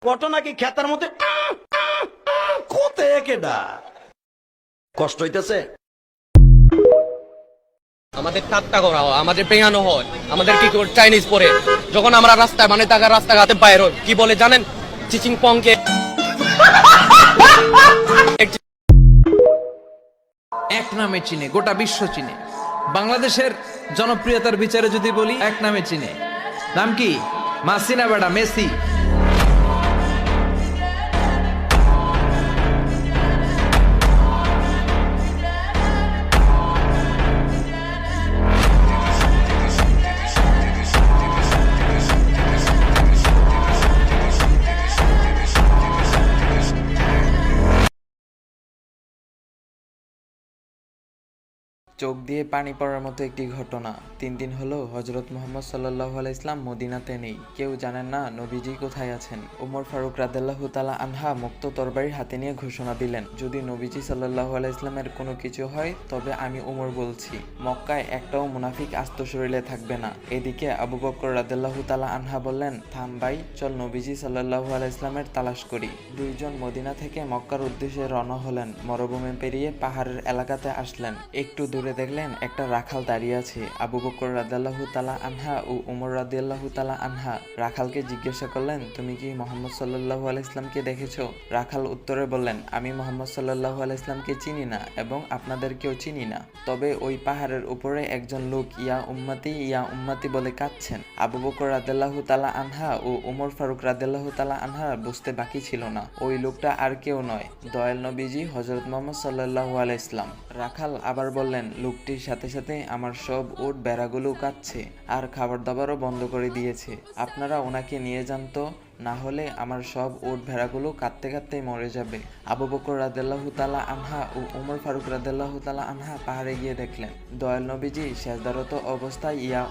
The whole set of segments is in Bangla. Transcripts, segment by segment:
ঘটনা কি খেতার মধ্যে কোথায় কেডা কষ্ট হইতেছে? আমাদের ঠাট্টা করা হয়, আমাদের পেঁয়ানো হয়, আমাদের কি করে চাইনিজ পরে যখন আমরা রাস্তায় মানে টাকা রাস্তাঘাটে বাইর হই কি বলে জানেন? চিচিং পংকে এক নামে চিনে, গোটা বিশ্ব চিনে। বাংলাদেশের জনপ্রিয়তার বিচারে যদি বলি, এক নামে চিনে। নাম কি? মাসিনা বেটা মেসি। চোখ দিয়ে পানি পড়ার মতো একটি ঘটনা। 3 দিন হলো হজরত মুহাম্মদ সাল্লাল্লাহু আলাইহি ইসলাম মদিনাতে নেই। কেউ জানেন না নবীজি কোথায় আছেন। উমর ফারুক রাদিয়াল্লাহু তাআলা আনহা মুক্ত তরবারি হাতে নিয়ে ঘোষণা দিলেন, যদি নবীজি সাল্লাল্লাহু আলাইহি ইসলামের কোনো কিছু হয় তবে আমি উমর বলছি, মক্কায় একটাও মুনাফিক আস্ত শরীরে থাকবে না। এদিকে আবু বকর রাদিয়াল্লাহু তাআলা আনহা বললেন, থাম ভাই, চল নবীজি সাল্লাল্লাহু আলাইহি ইসলামের তালাশ করি। দুইজন মদিনা থেকে মক্কার উদ্দেশ্যে রওনা হলেন। মরুভূমি পেরিয়ে পাহাড়ের এলাকাতে আসলেন। একটু দূরে দেখলেন একটা রাখাল দাঁড়িয়ে আছে। আবু বকর রাদিয়াল্লাহু তাআলা আনহা ও উমর রাদিয়াল্লাহু তাআলা আনহা রাখালকে জিজ্ঞাসা করলেন, তুমি কি মুহাম্মদ সাল্লাল্লাহু আলাইহি ইসলামকে দেখেছো? রাখাল উত্তরে বললেন, আমি মুহাম্মদ সাল্লাল্লাহু আলাইহি ইসলামকে চিনি না এবং আপনাদেরকেও চিনি না, তবে ওই পাহাড়ের উপরে একজন লোক ইয়া উম্মতি বলে কাঁদছেন। আবু বকর রাদিয়াল্লাহু তাআলা আনহা ও উমর ফারুক রাদিয়াল্লাহু তাআলা আনহা বুঝতে বাকি ছিল না, ওই লোকটা আর কেউ নয়, দয়াল নবীজি হযরত মুহাম্মদ সাল্লাল্লাহু আলাইহি ইসলাম। রাখাল আবার বললেন, লোকটির সাথে সাথে আমার সব উট ভেড়াগুলো কাঁদছে আর খাবার দাবারও বন্ধ করে দিয়েছে। আপনারা ওনাকে নিয়ে যান তো, না হলে আমার সব উট ভেড়াগুলো কাঁদতে কাঁদতেই মরে যাবে। আবু বকর রাদিয়াল্লাহু তাআলা আনহা ও উমর ফারুক রাদিয়াল্লাহু তাআলা আনহা পাহাড়ে গিয়ে দেখলেন দয়াল নবীজি সেজদারত অবস্থায় ইয়া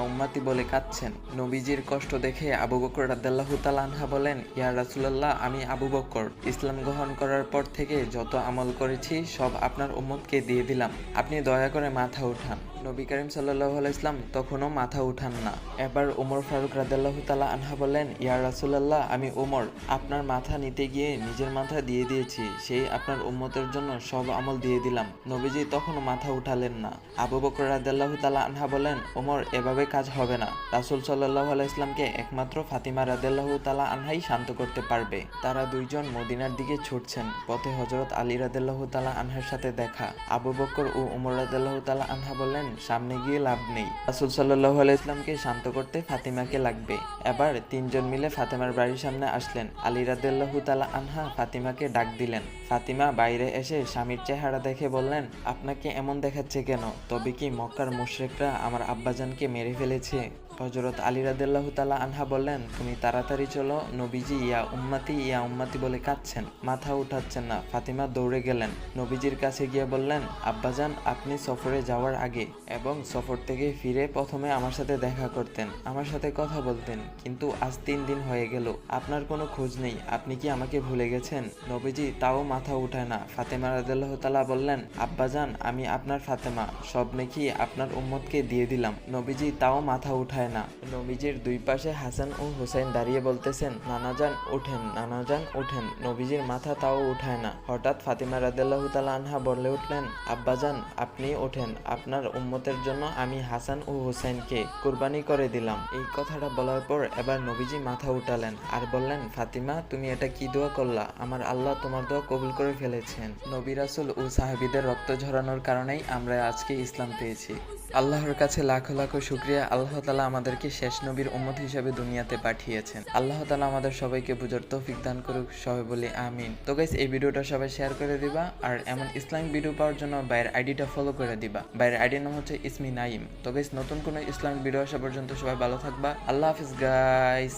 উম্মতি বলে কাঁদছেন। নবীজির কষ্ট দেখে আবু বকর রাদিয়াল্লাহু তাআলা আনহা বলেন, ইয়া রাসূলুল্লাহ, আমি আবু বকর ইসলাম গ্রহণ করার পর থেকে যত আমল করেছি সব আপনার উম্মতকে দিয়ে দিলাম, আপনি দয়া করে মাথা উঠান। নবী করিম সাল্লাল্লাহু আলাইহি ইসলাম তখনও মাথা উঠান না। এবার উমর ফারুক রাদিয়াল্লাহু তাআলা আনহা বলেন, ইয়া রাসূলুল্লাহ, আমি উমর আপনার মাথা নিতে গিয়ে নিজের মাথা দিয়ে দিয়েছি, সেই আপনার উম্মতের জন্য সব আমল দিয়ে দিলাম। নবীজি তখনও মাথা উঠালেন না। আবু বকর রাদিয়াল্লাহু তাআলা আনহা বলেন, উমর, এভাবে কাজ হবে না। রাসূল সাল্লাল্লাহু আলাইহি ইসলামকে একমাত্র ফাতিমা রাদিয়াল্লাহু তাআলা আনহাই শান্ত করতে পারবে। তারা দুইজন মদিনার দিকে ছুটছেন। পথে হযরত আলী রাদিয়াল্লাহু তাআলা আনহার সাথে দেখা। আবু বকর ও উমর রাদিয়াল্লাহু তাআলা আনহা বললেন, সামনে গিয়ে লাভ নেই, রাসূল সাল্লাল্লাহু আলাইহি ইসলামকে শান্ত করতে ফাতিমাকে লাগবে। এবার তিনজন মিলে ফাতিমার বাড়ির সামনে আসলেন। আলী রাদিয়াল্লাহু তাআলা আনহা ফাতিমাকে ডাক দিলেন। ফাতিমা বাইরে এসে স্বামীর চেহারা দেখে বললেন, আপনাকে এমন দেখাচ্ছে কেন? তবে কি মক্কার মুশরিকরা আমার আব্বাজানকে মেরে ফেলেছে? হযরত আলী রাদিয়াল্লাহু তাআলা আনহা বললেন, তুমি তাড়াতাড়ি চলো, নবীজি ইয়া উম্মতি বলে কাঁদছেন, মাথা উঠাচ্ছেন না। ফাতিমা দৌড়ে গেলেন, নবীজির কাছে গিয়ে বললেন, আব্বাজান, আপনি সফরে যাওয়ার আগে এবং সফর থেকে ফিরে প্রথমে আমার সাথে দেখা করতেন, আমার সাথে কথা বলতেন, কিন্তু আজ 3 দিন হয়ে গেল আপনার কোনো খোঁজ নেই, আপনি কি আমাকে ভুলে গেছেন? নবীজি তাও মাথা উঠায় না। ফাতিমা রাদিয়াল্লাহু তাআলা বললেন, আব্বাজান, আমি আপনার ফাতেমা, সব নেকি আপনার উম্মতকে দিয়ে দিলাম। নবীজি তাও মাথা উঠায় না। নবীজির দুই পাশে হাসান ও হুসাইন দাঁড়িয়ে বলতেছেন, নানাজান ওঠেন, নানাজান ওঠেন। নবীজির মাথা তাও উঠায় না। হঠাৎ ফাতিমা রাদিয়াল্লাহু তাআলা আনহা বলে উঠলেন, আব্বাজান, আপনি ওঠেন, আপনার উম্মতের জন্য আমি হাসান ও হুসাইনকে কুরবানি করে দিলাম। এই কথাটা বলার পর এবার নবীজি মাথা উঠালেন আর বললেন, ফাতিমা, তুমি এটা কি দোয়া করলা? আমার আল্লাহ তোমার দোয়া কবুল করে ফেলেছেন। নবী রাসূল ও সাহাবীদের রক্ত ঝরানোর কারণেই আমরা আজকে ইসলাম পেয়েছি। আল্লাহর কাছে লাখো লাখো শুকরিয়া, আল্লাহ তাআলা আমাদেরকে শেষ নবীর উম্মত হিসেবে দুনিয়াতে পাঠিয়েছেন। আল্লাহ তাআলা আমাদের সবাইকে বুঝার তৌফিক দান করুক, সবাই বলি আমিন। তো গাইস, এই ভিডিওটা সবাই শেয়ার করে দিবা আর এমন ইসলামিক ভিডিও পাওয়ার জন্য ভাইয়ের আইডিটা ফলো করে দিবা। ভাইয়ের আইডির নাম হচ্ছে ইসমি নাইম। তো গাইস, নতুন কোনো ইসলামিক ভিডিও আসা পর্যন্ত সবাই ভালো থাকবা। আল্লাহ হাফিজ গাইস।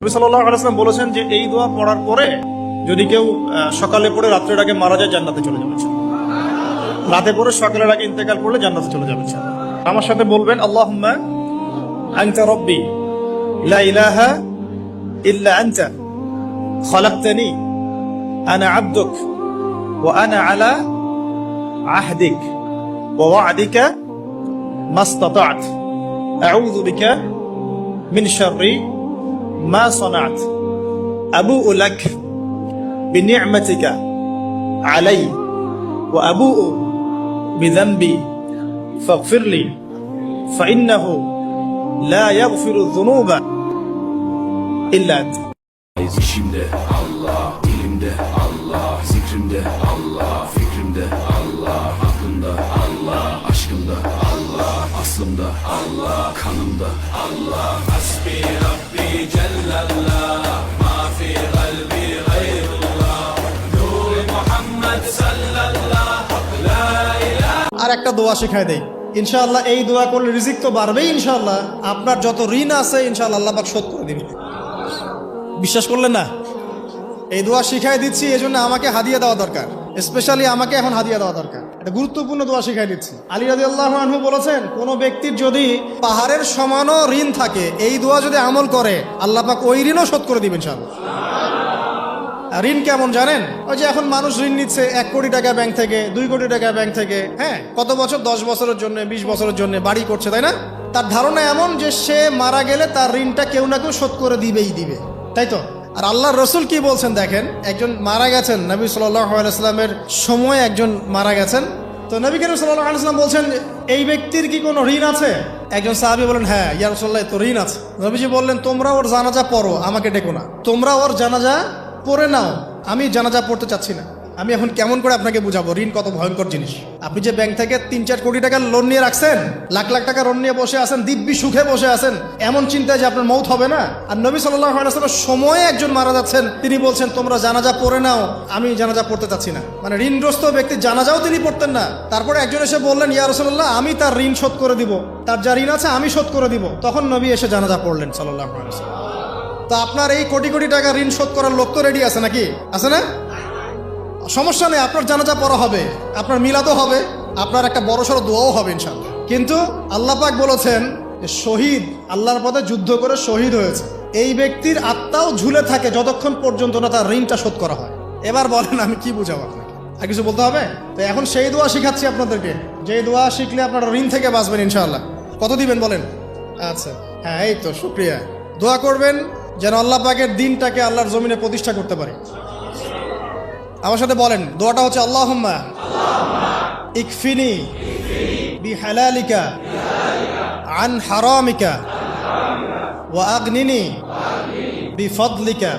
নবী সাল্লাল্লাহু আলাইহি ওয়াসাল্লাম বলেছেন যে এই দোয়া পড়ার পরে যদি কেউ সকালে পড়ে রাত্রের আগে মারা যায়, জান্নাতে চলে যাবে। রাতে পড়ে সকালের আগে ইন্তেকাল করলে জান্নাতে চলে যাবে। আমার সাথে বলবেন, আল্লাহুম্মা আনতা রাব্বি লা ইলাহা ইল্লা আনতা খালাকতানি আনা আবদুক ওয়া আনা আলা عهدك ووعدك ما استطعت أعوذ بك من شر ما صنعت أبوء لك بنعمتك علي وأبوء بذنبي فاغفر لي فإنه لا يغفر الذنوب إلا أنت. İçimde Allah, dilimde Allah, zikrimde Allah, fikrimde Allah, aklımda Allah, aşkımda Allah, aslımda Allah, kanımda Allah. Hasbi Rabbi Cellallah, ma fi kalbi gayrullah, Nur Muhammed sallallahu la ilahe. আর একটা দোয়া শেখায় দেই ইনশাআল্লাহ। এই দোয়া করলে রিজিক তো বাড়বেই ইনশাআল্লাহ। আপনার যত ঋণ আছে ইনশাআল্লাহ আল্লাহ পাক শোধ করে দিবে। বিশ্বাস করলেন না? এই দোয়া শিখাই দিচ্ছি, এজন্য আমাকে হাদিয়া দেওয়া দরকার। স্পেশালি আমাকে এখন হাদিয়া দেওয়া দরকার। এটা গুরুত্বপূর্ণ দোয়া শিখাই দিচ্ছি। আলী রাদিয়াল্লাহু আনহু বলেছেন, কোন ব্যক্তির যদি পাহাড়ের সমানও ঋণ থাকে, এই দোয়া যদি আমল করে আল্লাহ পাক ওই ঋণও শোধ করে দিবেন ইনশাআল্লাহ। ঋণ কেমন জানেন? ওই যে এখন মানুষ ঋণ নিচ্ছে 1 কোটি টাকা ব্যাংক থেকে, 2 কোটি টাকা ব্যাংক থেকে, হ্যাঁ, কত বছর, 10 বছরের জন্য, 20 বছরের জন্য বাড়ি করছে, তাই না? তার ধারণা এমন যে সে মারা গেলে তার ঋণটা কেউ না কেউ শোধ করে দিবেই দিবে, তাই তো? আর আল্লাহর রসুল কি বলছেন দেখেন, একজন মারা গেছেন, নবী সাল্লাল্লাহু আলাইহি ওয়াসাল্লামের সময় একজন মারা গেছেন। তো নবী করিম সাল্লাল্লাহু আলাইহি ওয়াসাল্লাম বলছেন, এই ব্যক্তির কি কোনো ঋণ আছে? একজন সাহাবী বলেন, হ্যাঁ ইয়া রাসূলুল্লাহ, তো ঋণ আছে। নবীজি বললেন, তোমরা ওর জানাজা পড়ো, আমাকে ডেকো না। তোমরা ওর জানাজা পড়ে নাও, আমি জানাজা পড়তে চাচ্ছি না। আমি এখন কেমন করে আপনাকে বুঝাবো ঋণ কত ভয়ঙ্কর জিনিস? আপনি যে ব্যাংক থেকে 3-4 কোটি টাকার লোন নিয়ে রাখছেন, লাখ লাখ টাকা লোন নিয়ে বসে আছেন, দিব্যি সুখে বসে আছেন, এমন চিন্তায় যে আপনার মৌত হবে না। আর নবী সাল্লাল্লাহু আলাইহি ওয়াসাল্লামের সময়ে একজন মারা যাচ্ছেন, তিনি বলছেন তোমরা জানাজা পড়ে নাও, আমি জানাজা পড়তে চাচ্ছি না। মানে ঋণগ্রস্ত ব্যক্তির জানাজাও তিনি পড়তেন না। তারপরে একজন এসে বললেন, ইয়া রাসূলুল্লাহ, আমি তার ঋণ শোধ করে দিব, তার যা ঋণ আছে আমি শোধ করে দিব। তখন নবী এসে জানাজা পড়লেন সাল্লাল্লাহু আলাইহি ওয়াসাল্লাম। তো আপনার এই কোটি কোটি টাকা ঋণ শোধ করার লোক তো রেডি আছে নাকি? আছে না? সমস্যা নেই, আপনার জানাজা পড়া হবে, আপনার মিলাদও হবে, আপনার একটা বড়সড় দোয়াও হবে ইনশাআল্লাহ। কিন্তু আল্লাহ পাক বলেছেন, শহীদ আল্লাহর পথে যুদ্ধ করে শহীদ হয়েছে, এই ব্যক্তির আত্মাও ঝুলে থাকে যতক্ষণ পর্যন্ত না তার ঋণটা শোধ করা হয়। এবার বলেন আমি কি বুঝাবো আপনাকে? আর কিছু বলতে হবে? তো এখন সেই দোয়া শিখাচ্ছি আপনাদেরকে, যে দোয়া শিখলে আপনারা ঋণ থেকে বাঁচবেন ইনশাআল্লাহ। কত দিবেন বলেন? আচ্ছা, হ্যাঁ, এই তো শুকরিয়া। দোয়া করবেন যেন আল্লাহ পাকের দিনটাকে আল্লাহর জমিনে প্রতিষ্ঠা করতে পারি। আমার সাথে বলেন, দোয়াটা হচ্ছে, আল্লাহুম্মা ইকফিনি বিহালালিকা আন হারামিকা ওয়া আগনিনি বিফদলিকা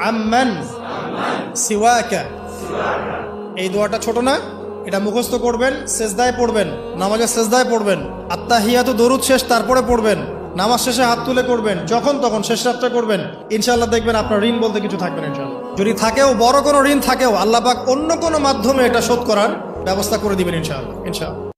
আম্মান সিওয়াকা। এই দোয়াটা ছোট না, এটা মুখস্থ করবেন, সেজদায় পড়বেন, নামাজের সেজদায় পড়বেন, আত্তাহিয়াতু দরুদ শেষ তারপরে পড়বেন, নামাজ শেষে হাত তুলে করবেন, যখন তখন শেষ রাত্রে করবেন। ইনশাআল্লাহ দেখবেন আপনার ঋণ বলতে কিছু থাকবে না ইনশাআল্লাহ। যদি থাকেও, বড় কোনো ঋণ থাকেও, আল্লাহ পাক অন্য কোনো মাধ্যমে এটা শোধ করার ব্যবস্থা করে দিবেন ইনশাআল্লাহ। ইনশাআল্লাহ।